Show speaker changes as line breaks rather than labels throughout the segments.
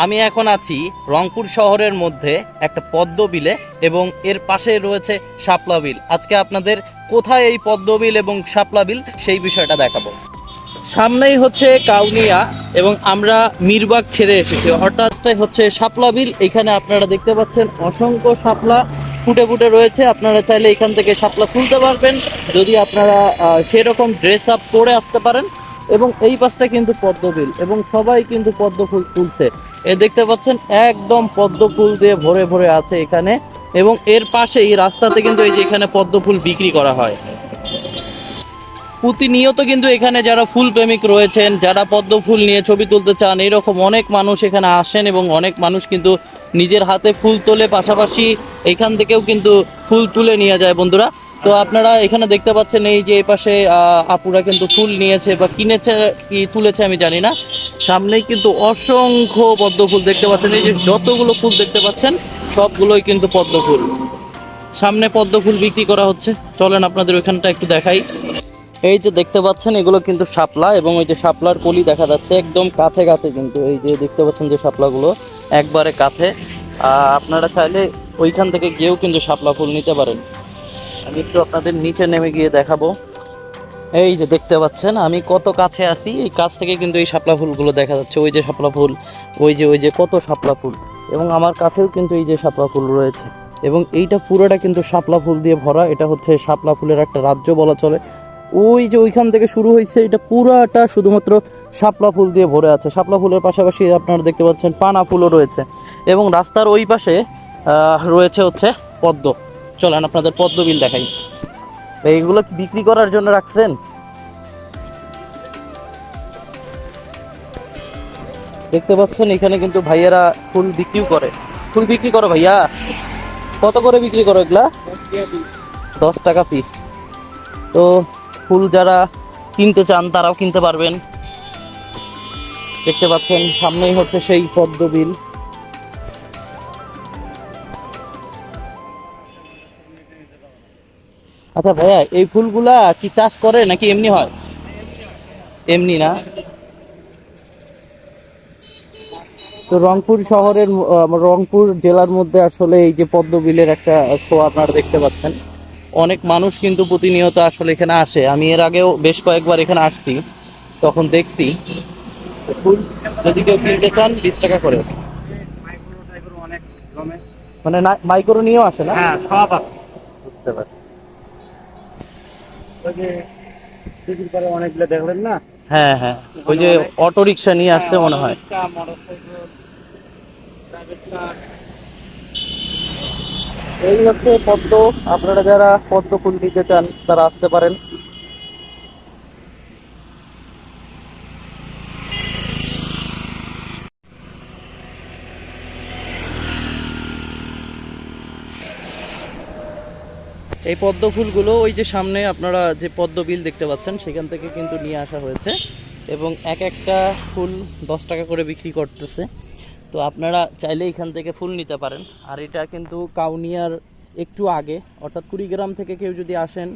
আমি এখন আছি রংপুর শহরের মধ্যে একটা পদ্ম বিলে এবং এর পাশে রয়েছে শাপলা বিল। আজকে আপনাদের কোথায় এই পদ্ম বিল এবং শাপলা বিল সেই বিষয়টা দেখাবো। সামনেই হচ্ছে কাউনিয়া এবং আমরা মিরবাগ ছেড়ে এসেছি, অর্থাৎ হচ্ছে শাপলা বিল। এখানে আপনারা দেখতে পাচ্ছেন অসংখ্য শাপলা ফুটে ফুটে রয়েছে। আপনারা চাইলে এখান থেকে শাপলা তুলতে পারবেন যদি আপনারা সেরকম ড্রেস আপ করে আসতে পারেন। এবং এই পাশটা কিন্তু পদ্ম বিল এবং সবাই কিন্তু পদ্ম ফুল তুলছে। এ দেখতে পাচ্ছেন একদম পদ্ম ফুল দিয়ে ভরে ভরে আছে এখানে। এবং এর পাশে এই রাস্তাতে কিন্তু এই যে এখানে পদ্ম ফুল বিক্রি করা হয় প্রতিনিয়ত। কিন্তু এখানে যারা ফুল প্রেমিক রয়েছেন, যারা পদ্ম ফুল নিয়ে ছবি তুলতে চান, এরকম অনেক মানুষ এখানে আসেন এবং অনেক মানুষ কিন্তু নিজের হাতে ফুল তোলে, পাশাপাশি এখান থেকেও কিন্তু ফুল তুলে নিয়ে যায় বন্ধুরা। তো আপনারা এখানে দেখতে পাচ্ছেন এই যে এই পাশে আপুরা কিন্তু ফুল নিয়েছে বা কিনেছে কি তুলেছে আমি জানি না। সামনেই কিন্তু অসংখ্য পদ্ম ফুল দেখতে পাচ্ছেন। এই যে যতগুলো ফুল দেখতে পাচ্ছেন সবগুলোই কিন্তু পদ্ম ফুল। সামনে পদ্ম ফুল বিক্রি করা হচ্ছে, চলেন আপনাদের ওইখানটা একটু দেখাই। এই যে দেখতে পাচ্ছেন এগুলো কিন্তু শাপলা এবং ওই যে শাপলার কলি দেখা যাচ্ছে একদম কাছে কাছে, কিন্তু এই যে দেখতে পাচ্ছেন যে শাপলাগুলো একবারে কাছে। আপনারা চাইলে ওইখান থেকে গিয়েও কিন্তু শাপলা ফুল নিতে পারেন। আমি একটু আপনাদের নিচে নেমে গিয়ে দেখাবো। এই যে দেখতে পাচ্ছেন আমি কত কাছে আছি, এই কাছ থেকে কিন্তু এই শাপলা ফুলগুলো দেখা যাচ্ছে। ওই যে শাপলা ফুল, ওই যে কত শাপলা ফুল, এবং আমার কাছেও কিন্তু এই যে শাপলা ফুল রয়েছে। এবং এইটা পুরোটা কিন্তু শাপলা ফুল দিয়ে ভরা। এটা হচ্ছে শাপলা ফুলের একটা রাজ্য বলা চলে। ওই যে ওইখান থেকে শুরু হয়েছে, এটা পুরাটা শুধুমাত্র শাপলা ফুল দিয়ে ভরে আছে। শাপলা ফুলের পাশাপাশি আপনারা দেখতে পাচ্ছেন পানা ফুলও রয়েছে এবং রাস্তার ওই পাশে রয়েছে হচ্ছে পদ্ম। চলেন আপনাদের পদ্ম বিল দেখাই। এইগুলো কি বিক্রি করার জন্য রাখছেন? দেখতে পাচ্ছেন এখানে কিন্তু ভাইয়েরা ফুল বিক্রিও করে। ফুল বিক্রি করো ভাইয়া? কত করে বিক্রি করো এগুলা? 10 টাকা পিস। তো ফুল যারা কিনতে চান তারাও কিনতে পারবেন। দেখতে পাচ্ছেন সামনেই হচ্ছে সেই পদ্ম বিল। আচ্ছা ভাইয়া, এই ফুলগুলা কি চাষ করে নাকি এমনি হয়? এমনি না? তো রংপুর শহরের রংপুর জেলার মধ্যে আসলে এই যে পদ্ম বিলের একটা শো আপনারা দেখতে পাচ্ছেন। অনেক মানুষ কিন্তু প্রতিনিয়ত আসলে এখানে আসে। আমি এর আগেও বেশ কয়েকবার এখানে আসছি, তখন দেখছি ফুল যদি কেউ কিনতে চান 20 টাকা করে। মানে মাইক্রো নিয়েও আসে না?
হ্যাঁ, সব আছে।
বুঝতে পারছি।
ওই যে বিক্রি করে অনেকগুলো দেখলেন না?
হ্যাঁ হ্যাঁ, ওই যে অটো রিক্সা নিয়ে আসছে মনে হয়।
Autorickshaw, motorcycle, private car.
এই হচ্ছে পদ্ম। আপনারা যারা পদ্ম ফুল নিতে চান তারা আসতে পারেন। এই পদ্ম ফুলগুলো ওই যে সামনে আপনারা যে পদ্ম বিল দেখতে পাচ্ছেন সেখান থেকে কিন্তু নিয়ে আসা হয়েছে এবং এক একটা ফুল 10 টাকা করে বিক্রি করতেছে। তো আপনারা চাইলে এখান থেকে ফুল নিতে পারেন। আর এটা কিন্তু কাউনিয়ার একটু আগে, অর্থাৎ কুড়িগ্রাম থেকে কেউ যদি আসেন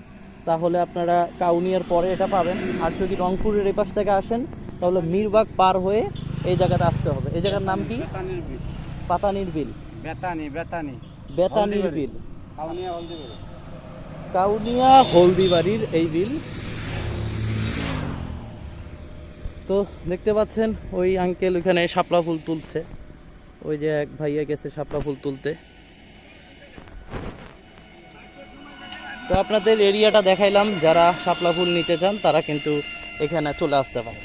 তাহলে আপনারা কাউনিয়ার পরে এটা পাবেন। আর যদি রংপুরের এই পাশ থেকে আসেন তাহলে মিরবাগ পার হয়ে এই জায়গাটা আসতে হবে। এই জায়গার নাম কি?
বেতানির বিল।
পাতানির বিল।
বেতানি।
বেতানির বিল।
কাউনিয়া হলদিবাড়ি।
কাউনিয়া হলদিবাড়ির এই বিল। তো দেখতে পাচ্ছেন ওই আঙ্কেল ওইখানে শাপলা ফুল তুলছে। ওই যে এক ভাইয়া গেছে শাপলা ফুল তুলতে। তো আপনাদের এরিয়াটা দেখাইলাম, যারা শাপলা ফুল নিতে চান তারা কিন্তু এখানে চলে আসতে পারে।